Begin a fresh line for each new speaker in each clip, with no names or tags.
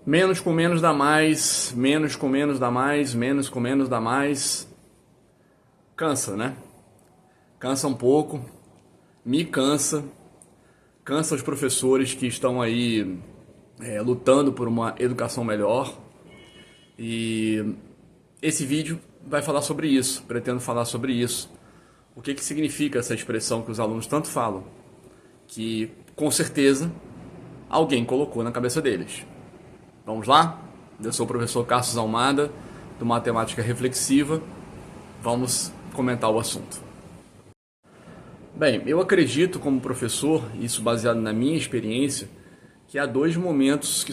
Menos com menos dá mais, menos com menos dá mais, menos com menos dá mais. Cansa, né? Cansa um pouco, me cansa, cansa os professores que estão aí lutando por uma educação melhor. E esse vídeo vai falar sobre isso, pretendo falar sobre isso. O que significa essa expressão que os alunos tanto falam? Que, com certeza, alguém colocou na cabeça deles. Vamos lá? Eu sou o professor Cassius Almada, do Matemática Reflexiva. Vamos comentar o assunto. Bem, eu acredito como professor, isso baseado na minha experiência, que há dois momentos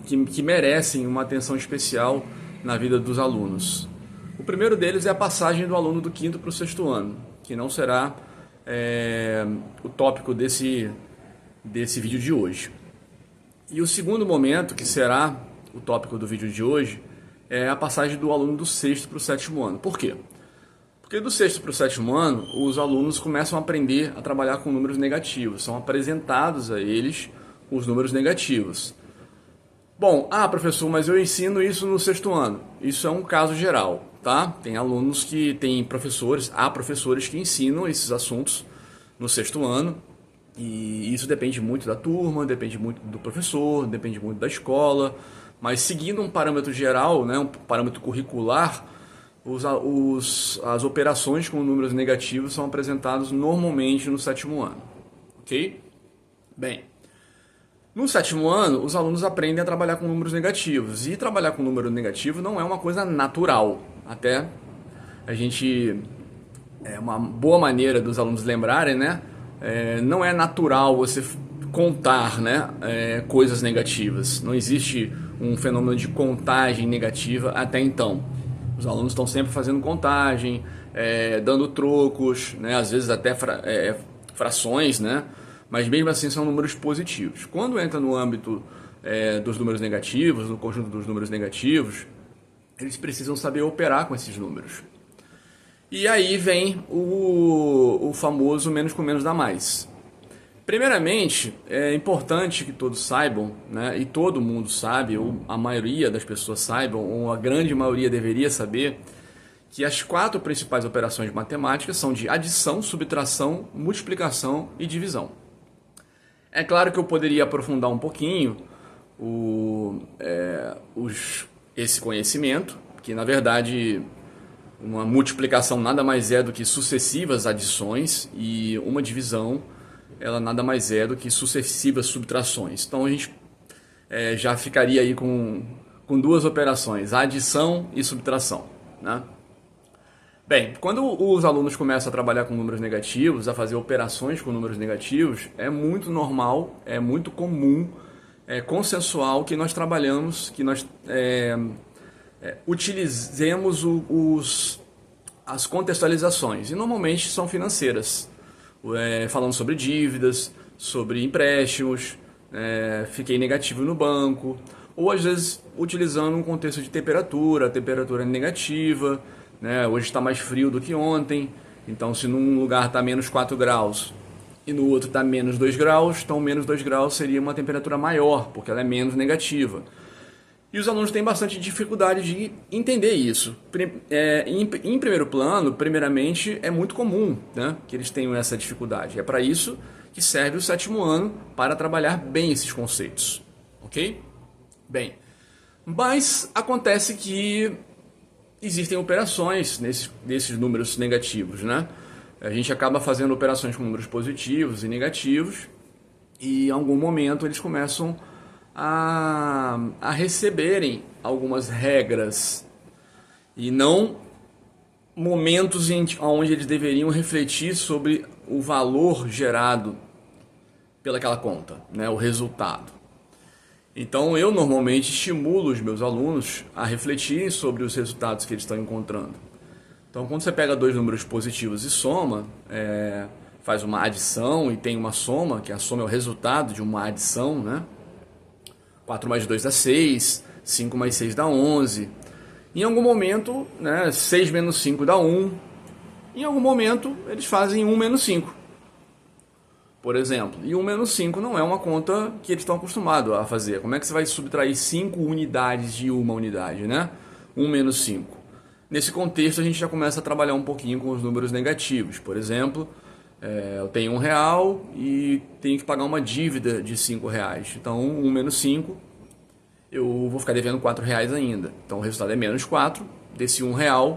que merecem uma atenção especial na vida dos alunos. O primeiro deles é a passagem do aluno do quinto para o sexto ano, que não será o tópico desse vídeo de hoje. E o segundo momento, que será o tópico do vídeo de hoje, é a passagem do aluno do sexto para o sétimo ano. Por quê? Porque do sexto para o sétimo ano, os alunos começam a aprender a trabalhar com números negativos. São apresentados a eles os números negativos. Bom, professor, mas eu ensino isso no sexto ano. Isso é um caso geral, tá? Tem alunos que têm professores, há professores que ensinam esses assuntos no sexto ano. E isso depende muito da turma, depende muito do professor, depende muito da escola. Mas seguindo um parâmetro geral, né, um parâmetro curricular, as operações com números negativos são apresentadas normalmente no sétimo ano. Ok? Bem, no sétimo ano, os alunos aprendem a trabalhar com números negativos. E trabalhar com número negativo não é uma coisa natural. Até é uma boa maneira dos alunos lembrarem, né? Não é natural você contar, né, coisas negativas. Não existe um fenômeno de contagem negativa até então. Os alunos estão sempre fazendo contagem, dando trocos, né, às vezes até frações, né, mas mesmo assim são números positivos. Quando entra no âmbito dos números negativos, no conjunto dos números negativos, eles precisam saber operar com esses números. E aí vem o famoso menos com menos dá mais. Primeiramente, é importante que todos saibam, né, e todo mundo sabe, ou a maioria das pessoas saibam, ou a grande maioria deveria saber, que as quatro principais operações de matemática são de adição, subtração, multiplicação e divisão. É claro que eu poderia aprofundar um pouquinho esse conhecimento, que na verdade uma multiplicação nada mais é do que sucessivas adições e uma divisão ela nada mais é do que sucessivas subtrações. Então a gente já ficaria aí com duas operações, adição e subtração, né? Bem, quando os alunos começam a trabalhar com números negativos, a fazer operações com números negativos, é muito normal, é muito comum, é consensual que nós trabalhamos, que nós utilizemos as contextualizações, e normalmente são financeiras, falando sobre dívidas, sobre empréstimos, fiquei negativo no banco, ou às vezes utilizando um contexto de temperatura negativa, né? Hoje está mais frio do que ontem, então se num lugar está menos 4 graus e no outro está menos 2 graus, então menos 2 graus seria uma temperatura maior, porque ela é menos negativa. E os alunos têm bastante dificuldade de entender isso. Em primeiro plano, primeiramente, é muito comum, né, que eles tenham essa dificuldade. É para isso que serve o sétimo ano, para trabalhar bem esses conceitos. Ok? Bem, mas acontece que existem operações nesses números negativos, né? A gente acaba fazendo operações com números positivos e negativos, e em algum momento eles começam a receberem algumas regras e não momentos onde eles deveriam refletir sobre o valor gerado pelaquela conta, né, o resultado. Então eu normalmente estimulo os meus alunos a refletirem sobre os resultados que eles estão encontrando. Então quando você pega dois números positivos e soma, faz uma adição e tem uma soma, que a soma é o resultado de uma adição, né? 4 mais 2 dá 6, 5 mais 6 dá 11. Em algum momento, né, 6 menos 5 dá 1. Em algum momento, eles fazem 1 menos 5. por exemplo. E 1 menos 5 não é uma conta que eles estão acostumados a fazer. Como é que você vai subtrair 5 unidades de uma unidade, né? 1 menos 5. Nesse contexto, a gente já começa a trabalhar um pouquinho com os números negativos. Por exemplo, eu tenho R$1 e tenho que pagar uma dívida de R$5. Então, 1 menos 5, eu vou ficar devendo R$4 ainda. Então, o resultado é menos 4. Desse R$1,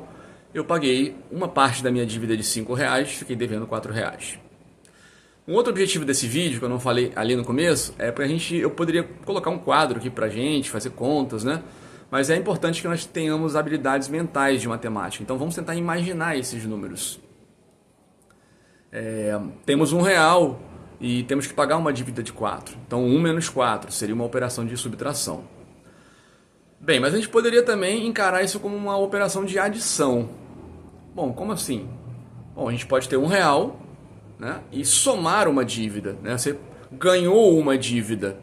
eu paguei uma parte da minha dívida de R$5, fiquei devendo R$4. Um outro objetivo desse vídeo, que eu não falei ali no começo, é para eu poderia colocar um quadro aqui pra gente, fazer contas, né? Mas é importante que nós tenhamos habilidades mentais de matemática. Então vamos tentar imaginar esses números. Temos R$1 e temos que pagar uma dívida de 4. Então 1 menos 4 seria uma operação de subtração. Bem, mas a gente poderia também encarar isso como uma operação de adição. Bom, como assim? Bom, a gente pode ter R$1, né, e somar uma dívida, né? Você ganhou uma dívida,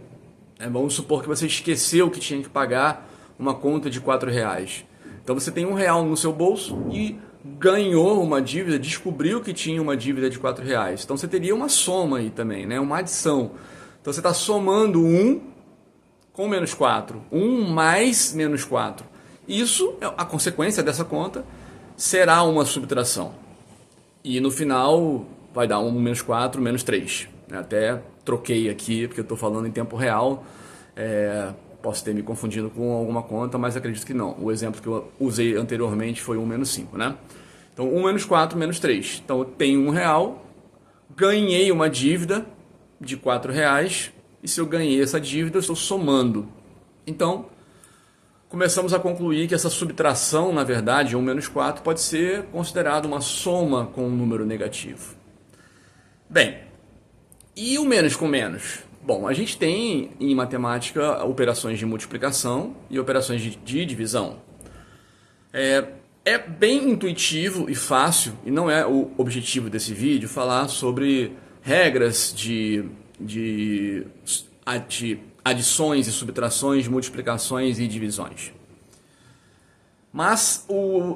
né? Vamos supor que você esqueceu que tinha que pagar uma conta de R$4. Então você tem R$1 no seu bolso e ganhou uma dívida, descobriu que tinha uma dívida de R$4. Então você teria uma soma aí também, né? Uma adição. Então você está somando 1 com menos 4. 1 mais menos 4. Isso, a consequência dessa conta, será uma subtração. E no final vai dar 1 menos 4 menos 3. Até troquei aqui, porque eu estou falando em tempo real. Posso ter me confundido com alguma conta, mas acredito que não. O exemplo que eu usei anteriormente foi 1 menos 5, né? Então 1 menos 4 menos 3. Então eu tenho R$1, ganhei uma dívida de R$4, e se eu ganhei essa dívida, eu estou somando. Então, começamos a concluir que essa subtração, na verdade, 1 menos 4, pode ser considerada uma soma com um número negativo. Bem, e o menos com menos? Bom, a gente tem em matemática operações de multiplicação e operações de divisão. É bem intuitivo e fácil, e não é o objetivo desse vídeo, falar sobre regras de adições e subtrações, multiplicações e divisões. Mas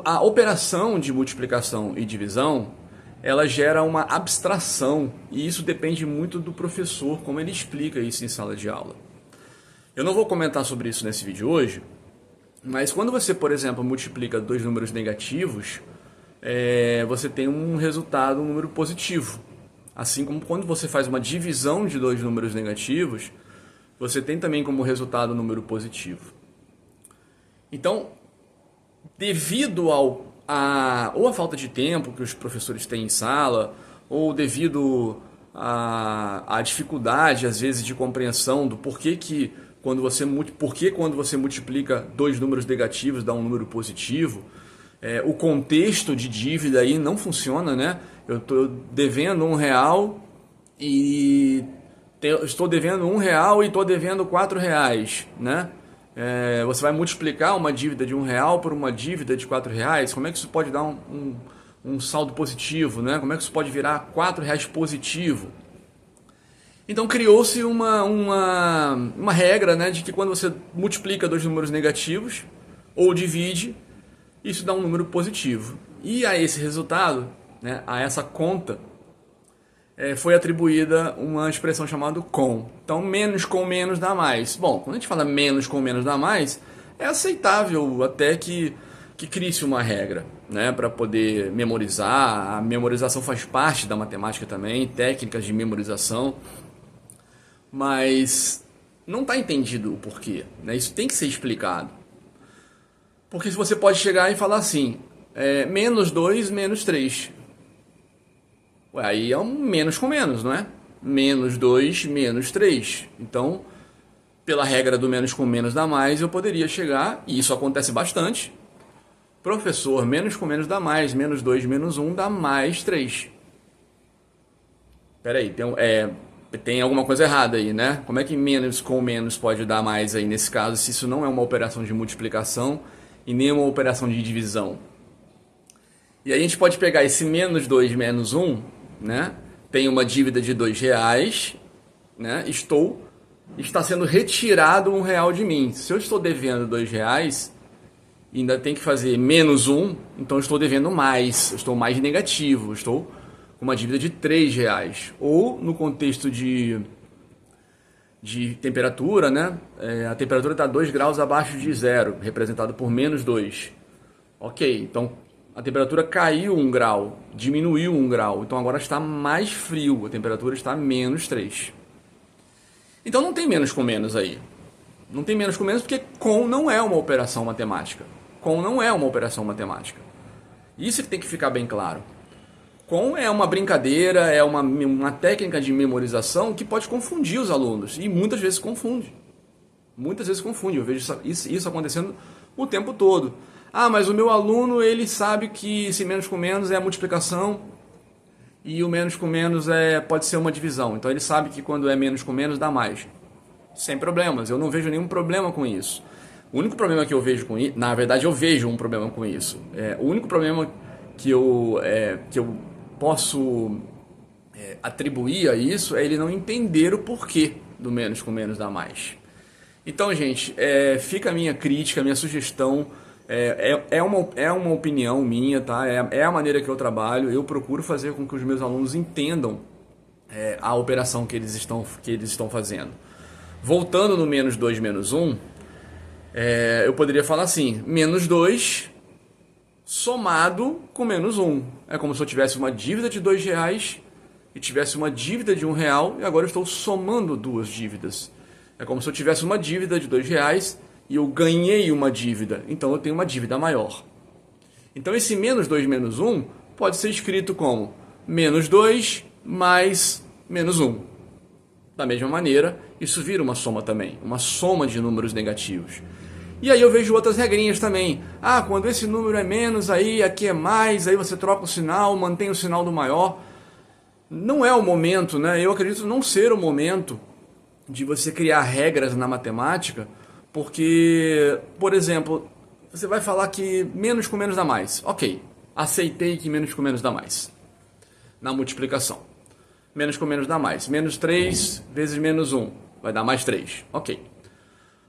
a operação de multiplicação e divisão, ela gera uma abstração, e isso depende muito do professor, como ele explica isso em sala de aula. Eu não vou comentar sobre isso nesse vídeo hoje, mas quando você, por exemplo, multiplica dois números negativos, você tem um resultado, um número positivo. Assim como quando você faz uma divisão de dois números negativos, você tem também como resultado um número positivo. Então, devido ou a falta de tempo que os professores têm em sala, ou devido à dificuldade, às vezes, de compreensão do porquê quando você multiplica dois números negativos dá um número positivo, o contexto de dívida aí não funciona, né? Eu estou devendo R$1 e estou devendo R$1 e estou devendo R$4, né? Você vai multiplicar uma dívida de R$1 por uma dívida de R$4. Como é que isso pode dar um saldo positivo, né? Como é que isso pode virar R$4 positivo? Então criou-se uma regra, né, de que quando você multiplica dois números negativos ou divide, isso dá um número positivo. E a esse resultado, né, a essa conta, foi atribuída uma expressão chamada com. Então, menos com menos dá mais. Bom, quando a gente fala menos com menos dá mais, é aceitável até que crie-se uma regra, né, para poder memorizar. A memorização faz parte da matemática também, técnicas de memorização. Mas não está entendido o porquê, né? Isso tem que ser explicado. Porque se você pode chegar e falar assim, menos 2, menos 3. Aí é um menos com menos, não é? Menos 2, menos 3. Então, pela regra do menos com menos dá mais, eu poderia chegar, e isso acontece bastante, professor, menos com menos dá mais, menos 2, menos 1 dá mais 3. Peraí, tem alguma coisa errada aí, né? Como é que menos com menos pode dar mais aí nesse caso, se isso não é uma operação de multiplicação e nem uma operação de divisão? E aí a gente pode pegar esse menos 2 menos 1, né? Tem uma dívida de R$2, né? Está sendo retirado R$1 de mim. Se eu estou devendo R$2, ainda tem que fazer menos 1, então eu estou devendo mais, eu estou mais negativo, estou com uma dívida de R$ 3. Ou no contexto de temperatura, né? A temperatura está 2 graus abaixo de zero, representado por -2. Ok, então a temperatura caiu 1 grau, diminuiu 1 grau, então agora está mais frio, a temperatura está -3. Então não tem menos com menos aí. Não tem menos com menos porque com não é uma operação matemática. Com não é uma operação matemática. Isso que tem que ficar bem claro. Com é uma brincadeira, é uma técnica de memorização que pode confundir os alunos. E muitas vezes confunde. Muitas vezes confunde. Eu vejo isso acontecendo o tempo todo. Ah, mas o meu aluno, ele sabe que esse menos com menos é a multiplicação e o menos com menos pode ser uma divisão. Então ele sabe que quando é menos com menos dá mais. Sem problemas, eu não vejo nenhum problema com isso. O único problema que eu vejo com isso, na verdade eu vejo um problema com isso. O único problema que eu posso atribuir a isso é ele não entender o porquê do menos com menos dá mais. Então, gente, fica a minha crítica, a minha sugestão. É uma opinião minha, tá? É a maneira que eu trabalho. Eu procuro fazer com que os meus alunos entendam a operação que eles estão fazendo. Voltando no -2, -1, eu poderia falar assim: -2 somado com -1. É como se eu tivesse uma dívida de R$ 2 e tivesse uma dívida de R$ 1 e agora eu estou somando duas dívidas. É como se eu tivesse uma dívida de R$ 2 e eu ganhei uma dívida, então eu tenho uma dívida maior. Então esse -2, -1 pode ser escrito como -2 mais -1. Da mesma maneira, isso vira uma soma também, uma soma de números negativos. E aí eu vejo outras regrinhas também. Ah, quando esse número é menos, aí aqui é mais, aí você troca o sinal, mantém o sinal do maior. Não é o momento, né? Eu acredito não ser o momento de você criar regras na matemática, porque, por exemplo, você vai falar que menos com menos dá mais. Ok, aceitei que menos com menos dá mais. Na multiplicação. Menos com menos dá mais. -3 vezes -1 vai dar mais 3. Ok.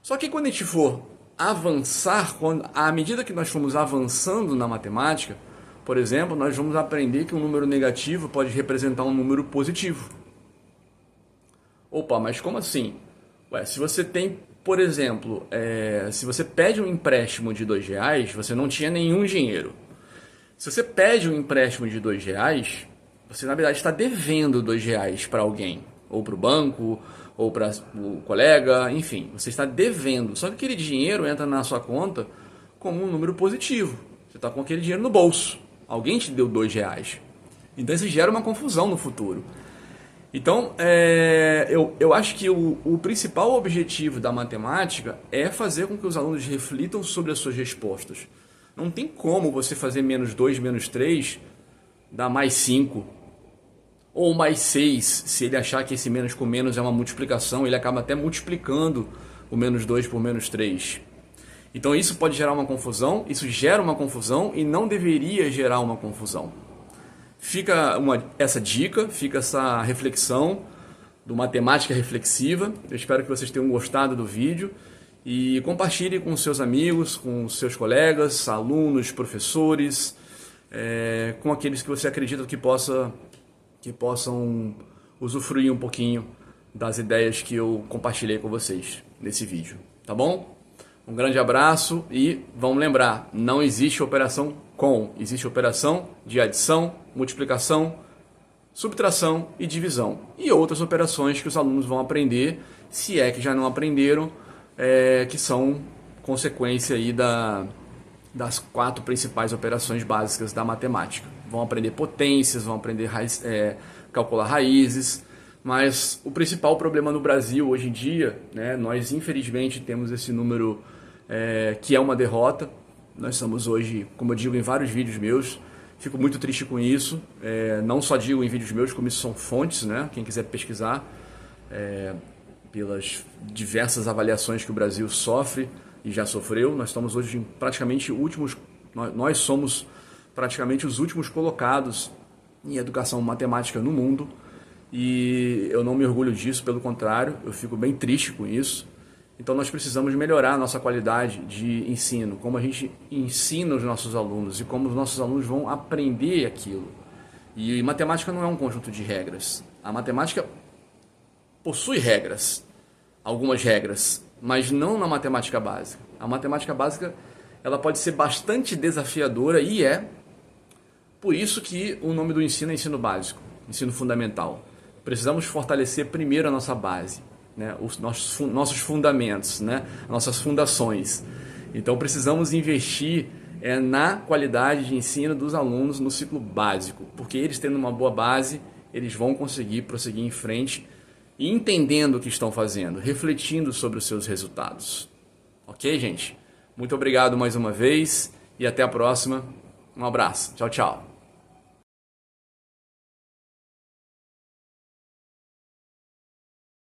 Só que quando a gente for avançar, à medida que nós formos avançando na matemática, por exemplo, nós vamos aprender que um número negativo pode representar um número positivo. Opa, mas como assim? Ué, se você tem, por exemplo, se você pede um empréstimo de R$ 2, você não tinha nenhum dinheiro. Se você pede um empréstimo de R$ 2, você na verdade está devendo R$ 2 para alguém, ou para o banco, ou para o colega, enfim, você está devendo. Só que aquele dinheiro entra na sua conta como um número positivo. Você está com aquele dinheiro no bolso. Alguém te deu R$ 2. Então isso gera uma confusão no futuro. Então, eu acho que o principal objetivo da matemática é fazer com que os alunos reflitam sobre as suas respostas. Não tem como você fazer -2, -3 dar mais 5. Ou mais 6, se ele achar que esse menos com menos é uma multiplicação, ele acaba até multiplicando o -2 por -3. Então isso pode gerar uma confusão, isso gera uma confusão e não deveria gerar uma confusão. Fica essa dica, fica essa reflexão do Matemática Reflexiva. Eu espero que vocês tenham gostado do vídeo e compartilhe com seus amigos, com seus colegas, alunos, professores, com aqueles que você acredita que possam usufruir um pouquinho das ideias que eu compartilhei com vocês nesse vídeo, tá bom? Um grande abraço e vamos lembrar, não existe operação com, existe operação de adição, multiplicação, subtração e divisão. E outras operações que os alunos vão aprender, se é que já não aprenderam, que são consequência aí das 4 principais operações básicas da matemática. Vão aprender potências, vão aprender calcular raízes, mas o principal problema no Brasil hoje em dia, né, nós infelizmente temos esse número que é uma derrota. Nós estamos hoje, como eu digo em vários vídeos meus, fico muito triste com isso, não só digo em vídeos meus, como isso são fontes, né, quem quiser pesquisar, pelas diversas avaliações que o Brasil sofre e já sofreu. Nós estamos hoje praticamente nós somos praticamente os últimos colocados em educação matemática no mundo e eu não me orgulho disso, pelo contrário, eu fico bem triste com isso. Então nós precisamos melhorar a nossa qualidade de ensino, como a gente ensina os nossos alunos e como os nossos alunos vão aprender aquilo. E matemática não é um conjunto de regras. A matemática possui regras, algumas regras, mas não na matemática básica. A matemática básica ela pode ser bastante desafiadora e é por isso que o nome do ensino é ensino básico, ensino fundamental. Precisamos fortalecer primeiro a nossa base, né? Os nossos fundamentos, né? Nossas fundações. Então precisamos investir na qualidade de ensino dos alunos no ciclo básico, porque eles tendo uma boa base, eles vão conseguir prosseguir em frente e entendendo o que estão fazendo, refletindo sobre os seus resultados. Ok, gente? Muito obrigado mais uma vez e até a próxima. Um abraço. Tchau, tchau.